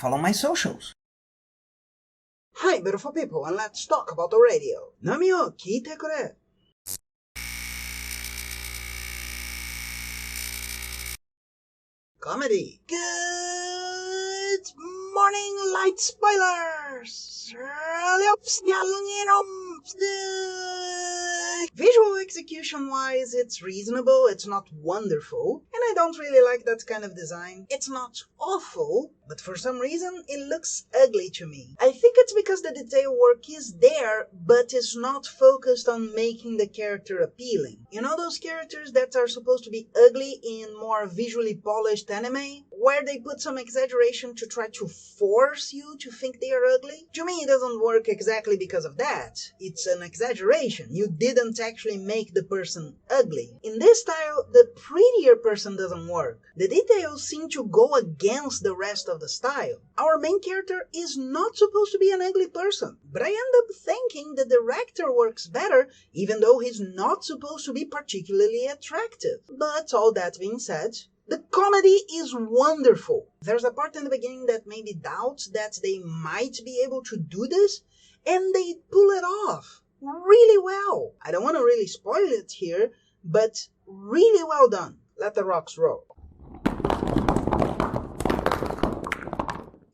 follow my socials. Hi, beautiful people, and let's talk about the radio. Nami o Kiitekure. Comedy. Good morning, light spoilers! Visual execution-wise, it's reasonable, it's not wonderful, and I don't really like that kind of design. It's not awful, but for some reason, it looks ugly to me. I think it's because the detail work is there, but is not focused on making the character appealing. You know those characters that are supposed to be ugly in more visually polished anime, where they put some exaggeration to try to force you to think they are ugly? To me, it doesn't work exactly because of that. It's an exaggeration. You didn't actually make the person ugly. In this style, the prettier person doesn't work. The details seem to go against the rest of the style. Our main character is not supposed to be an ugly person, but I end up thinking the director works better, even though he's not supposed to be particularly attractive. But all that being said, the comedy is wonderful. There's a part in the beginning that made me doubt that they might be able to do this, and they pull it off really well. I don't want to really spoil it here, but really well done. Let the rocks roll.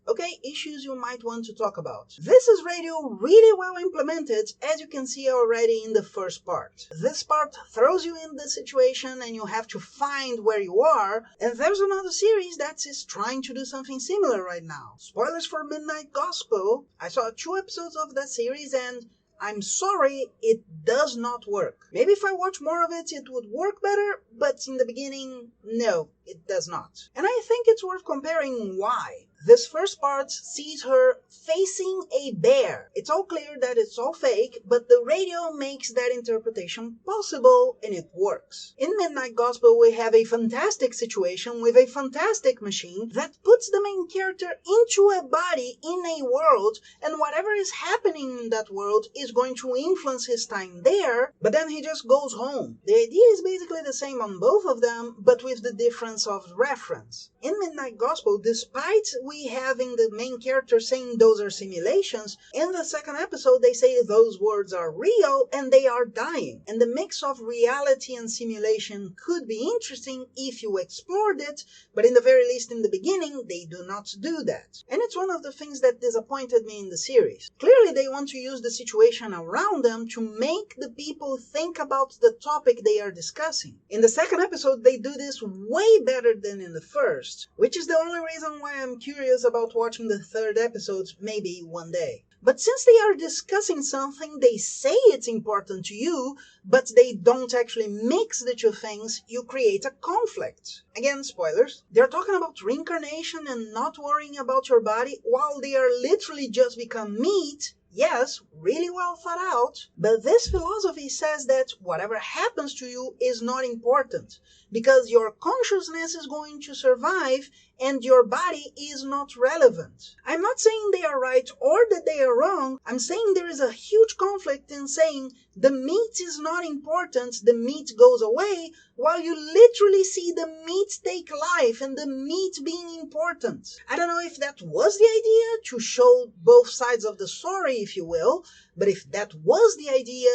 Okay, issues you might want to talk about. This is radio really well implemented, as you can see already in the first part. This part throws you in the situation and you have to find where you are, and there's another series that is trying to do something similar right now. Spoilers for Midnight Gospel. I saw 2 episodes of that series and I'm sorry, it does not work. Maybe if I watch more of it, it would work better, but in the beginning, no, it does not. And I think it's worth comparing why. This first part sees her facing a bear. It's all clear that it's all fake, but the radio makes that interpretation possible and it works. In Midnight Gospel, we have a fantastic situation with a fantastic machine that puts the main character into a body in a world, and whatever is happening in that world is going to influence his time there, but then he just goes home. The idea is basically the same on both of them, but with the difference of reference. In Midnight Gospel, despite we having the main character saying those are simulations, in the second episode they say those words are real and they are dying. And the mix of reality and simulation could be interesting if you explored it, but in the very least in the beginning they do not do that. And it's one of the things that disappointed me in the series. Clearly they want to use the situation around them to make the people think about the topic they are discussing. In the second episode they do this way better than in the first, which is the only reason why I'm curious about watching the third episode maybe one day. But since they are discussing something, they say it's important to you, but they don't actually mix the two things, you create a conflict. Again, spoilers. They're talking about reincarnation and not worrying about your body while they are literally just become meat. Yes, really well thought out, but this philosophy says that whatever happens to you is not important, because your consciousness is going to survive and your body is not relevant. I'm not saying they are right or that they are wrong, I'm saying there is a huge conflict in saying the meat is not important, the meat goes away, while you literally see the meat take life and the meat being important. I don't know if that was the idea, to show both sides of the story, if you will, but if that was the idea,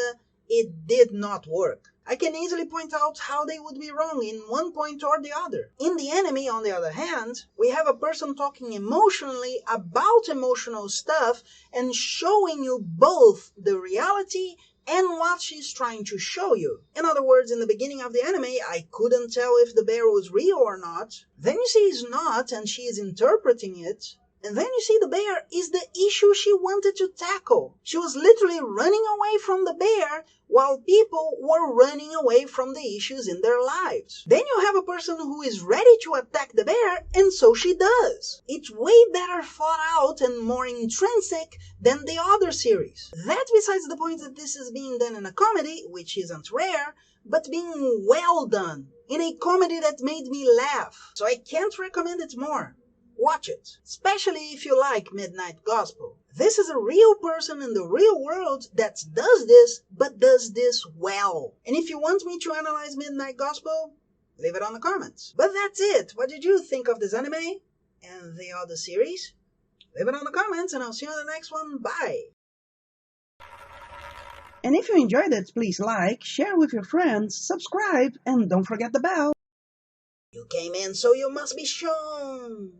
it did not work. I can easily point out how they would be wrong in one point or the other. In the anime, on the other hand, we have a person talking emotionally about emotional stuff and showing you both the reality and what she's trying to show you. In other words, in the beginning of the anime, I couldn't tell if the bear was real or not. Then you see it's not and she is interpreting it. And then you see the bear is the issue she wanted to tackle. She was literally running away from the bear while people were running away from the issues in their lives. Then you have a person who is ready to attack the bear, and so she does. It's way better thought out and more intrinsic than the other series. That besides the point that this is being done in a comedy, which isn't rare, but being well done. In a comedy that made me laugh. So I can't recommend it more. Watch it, especially if you like Midnight Gospel. This is a real person in the real world that does this, but does this well. And if you want me to analyze Midnight Gospel, leave it on the comments. But that's it. What did you think of this anime and the other series? Leave it on the comments, and I'll see you on the next one. Bye! And if you enjoyed it, please like, share with your friends, subscribe, and don't forget the bell. You came in, so you must be shown.